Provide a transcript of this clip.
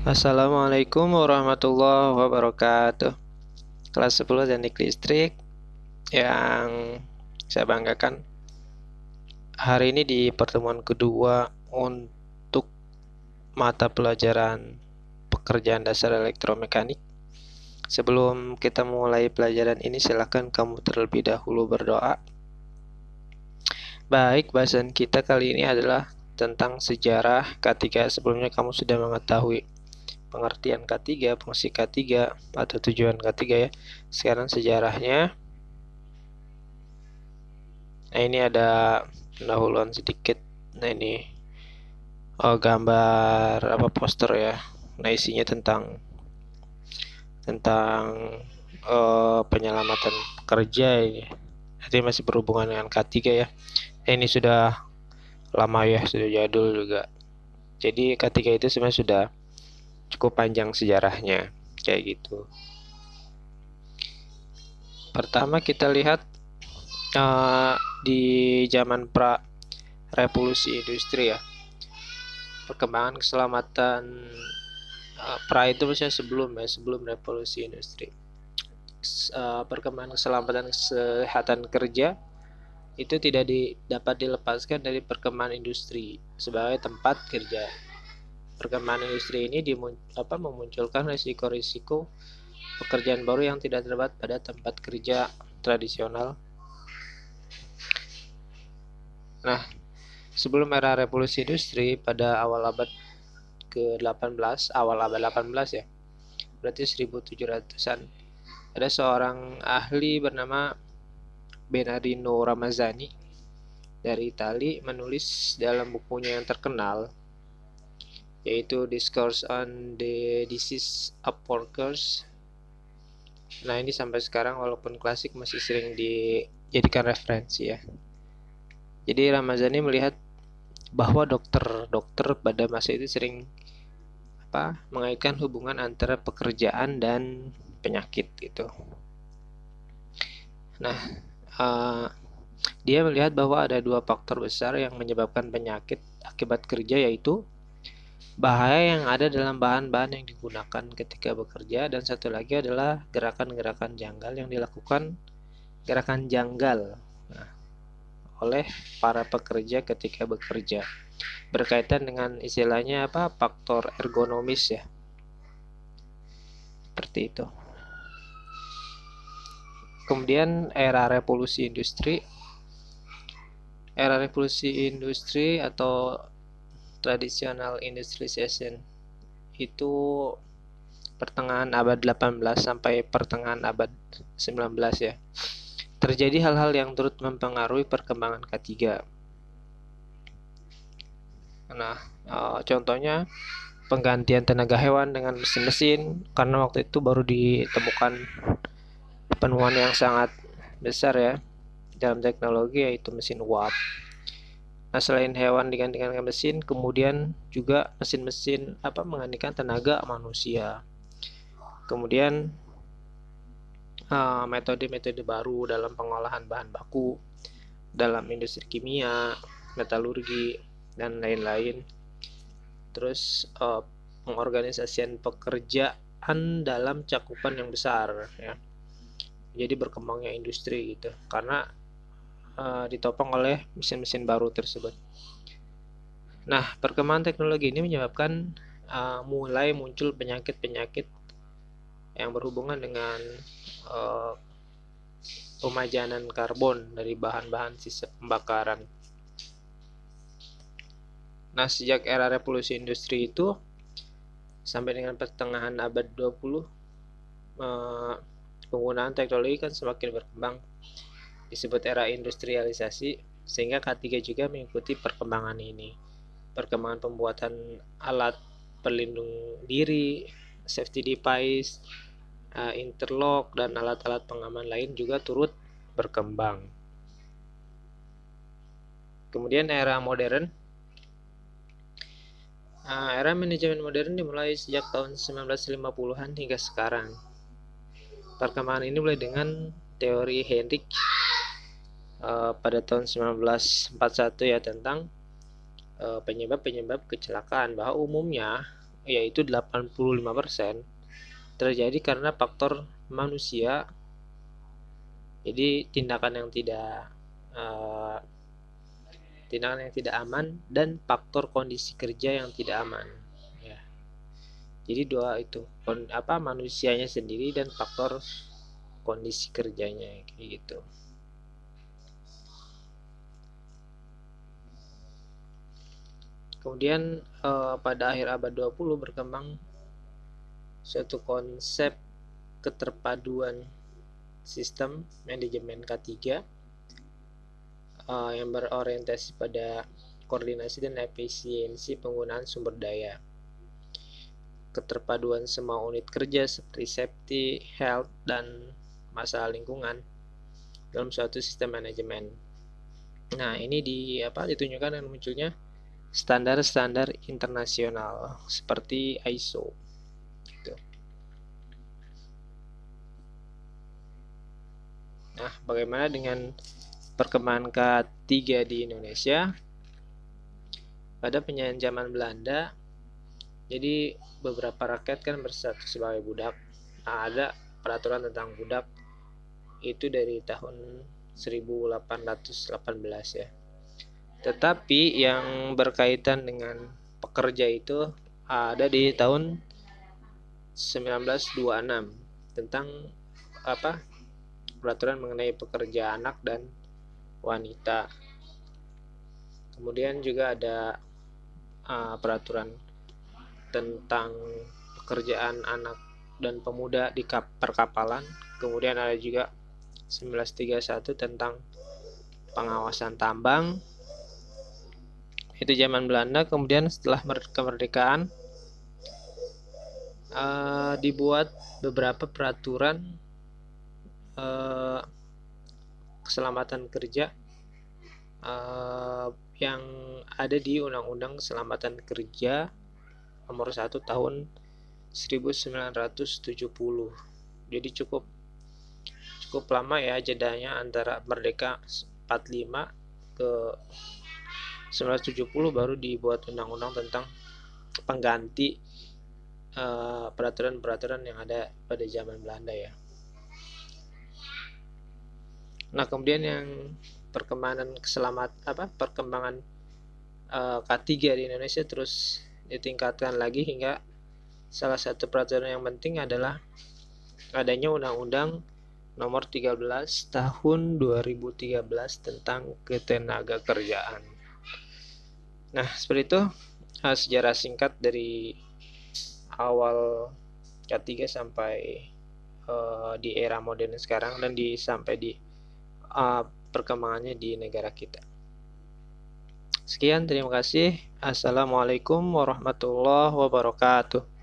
Assalamualaikum warahmatullahi wabarakatuh. Kelas 10 Teknik Listrik yang saya banggakan. Hari ini di pertemuan kedua untuk mata pelajaran pekerjaan dasar elektromekanik. Sebelum kita mulai pelajaran ini, silakan kamu terlebih dahulu berdoa. Baik, bahasan kita kali ini adalah tentang sejarah K3. Sebelumnya kamu sudah mengetahui pengertian K3, fungsi K3 atau tujuan K3 ya. Sekarang sejarahnya. Nah, ini ada pendahuluan sedikit. Nah, ini gambar poster ya. Nah, isinya tentang penyelamatan pekerja ini. Nanti masih berhubungan dengan K3 ya. Nah, ini sudah lama ya, sudah jadul juga. Jadi K3 itu sebenarnya sudah cukup panjang sejarahnya, kayak gitu. Pertama kita lihat di zaman revolusi industri ya, perkembangan keselamatan itu maksudnya sebelum revolusi industri. Perkembangan keselamatan kesehatan kerja itu tidak dapat dilepaskan dari perkembangan industri sebagai tempat kerja. Perkembangan industri ini memunculkan risiko-risiko pekerjaan baru yang tidak terdapat pada tempat kerja tradisional. Nah, sebelum era revolusi industri pada awal abad ke-18, awal abad 18 ya, berarti 1700-an, ada seorang ahli bernama Bernardino Ramazzani dari Italia menulis dalam bukunya yang terkenal, yaitu Discourse on the Disease of Workers. Nah, ini sampai sekarang walaupun klasik masih sering dijadikan referensi ya. Jadi Ramazzani melihat bahwa dokter pada masa itu sering mengaitkan hubungan antara pekerjaan dan penyakit gitu. Nah, dia melihat bahwa ada dua faktor besar yang menyebabkan penyakit akibat kerja, yaitu bahaya yang ada dalam bahan-bahan yang digunakan ketika bekerja, dan satu lagi adalah gerakan-gerakan janggal yang dilakukan oleh para pekerja ketika bekerja, berkaitan dengan istilahnya faktor ergonomis ya, seperti itu. Kemudian era revolusi industri atau traditional industrialization itu pertengahan abad 18 sampai pertengahan abad 19 ya. Terjadi hal-hal yang turut mempengaruhi perkembangan K3. Nah, contohnya penggantian tenaga hewan dengan mesin-mesin, karena waktu itu baru ditemukan penemuan yang sangat besar ya dalam teknologi, yaitu mesin uap. Nah, selain hewan digantikan dengan mesin, kemudian juga mesin-mesin menggantikan tenaga manusia. Kemudian metode-metode baru dalam pengolahan bahan baku dalam industri kimia, metalurgi, dan lain-lain. Terus pengorganisasian pekerjaan dalam cakupan yang besar ya. Jadi berkembangnya industri gitu, karena ditopang oleh mesin-mesin baru tersebut. Nah, perkembangan teknologi ini menyebabkan mulai muncul penyakit-penyakit yang berhubungan dengan pemajanan karbon dari bahan-bahan sisa pembakaran. Nah, sejak era revolusi industri itu sampai dengan pertengahan abad 20, penggunaan teknologi kan semakin berkembang, disebut era industrialisasi, sehingga K3 juga mengikuti perkembangan ini. Perkembangan pembuatan alat pelindung diri, safety device, interlock, dan alat-alat pengaman lain juga turut berkembang. Kemudian era modern. Era manajemen modern dimulai sejak tahun 1950-an hingga sekarang. Perkembangan ini mulai dengan teori Heinrich pada tahun 1941 ya, tentang penyebab kecelakaan, bahwa umumnya yaitu 85%, terjadi karena faktor manusia. Jadi eh, tindakan yang tidak aman dan faktor kondisi kerja yang tidak aman. Ya. Jadi dua itu, manusianya sendiri dan faktor kondisi kerjanya kayak gitu. Kemudian pada akhir abad 20 berkembang suatu konsep keterpaduan sistem manajemen K3 yang berorientasi pada koordinasi dan efisiensi penggunaan sumber daya. Keterpaduan semua unit kerja seperti safety, health, dan masalah lingkungan dalam suatu sistem manajemen. Nah, ini ditunjukkan dengan munculnya standar-standar internasional seperti ISO. Gitu. Nah, bagaimana dengan perkembangan K3 di Indonesia? Pada penjajahan zaman Belanda, jadi beberapa rakyat kan bersatu sebagai budak. Nah, ada peraturan tentang budak itu dari tahun 1818 ya. Tetapi yang berkaitan dengan pekerja itu ada di tahun 1926 tentang peraturan mengenai pekerja anak dan wanita. Kemudian juga ada peraturan tentang pekerjaan anak dan pemuda di perkapalan. Kemudian ada juga 1931 tentang pengawasan tambang. Itu zaman Belanda. Kemudian setelah kemerdekaan dibuat beberapa peraturan keselamatan kerja yang ada di Undang-Undang Keselamatan Kerja nomor 1 tahun 1970. Jadi cukup lama ya jedanya antara merdeka 45 ke 1970 baru dibuat undang-undang tentang pengganti peraturan-peraturan yang ada pada zaman Belanda ya. Nah, kemudian yang perkembangan K3 di Indonesia terus ditingkatkan lagi hingga salah satu peraturan yang penting adalah adanya Undang-Undang nomor 13 tahun 2013 tentang ketenagakerjaan. Nah, seperti itu sejarah singkat dari awal K3 sampai di era modern sekarang dan sampai di perkembangannya di negara kita. Sekian, terima kasih. Assalamualaikum warahmatullahi wabarakatuh.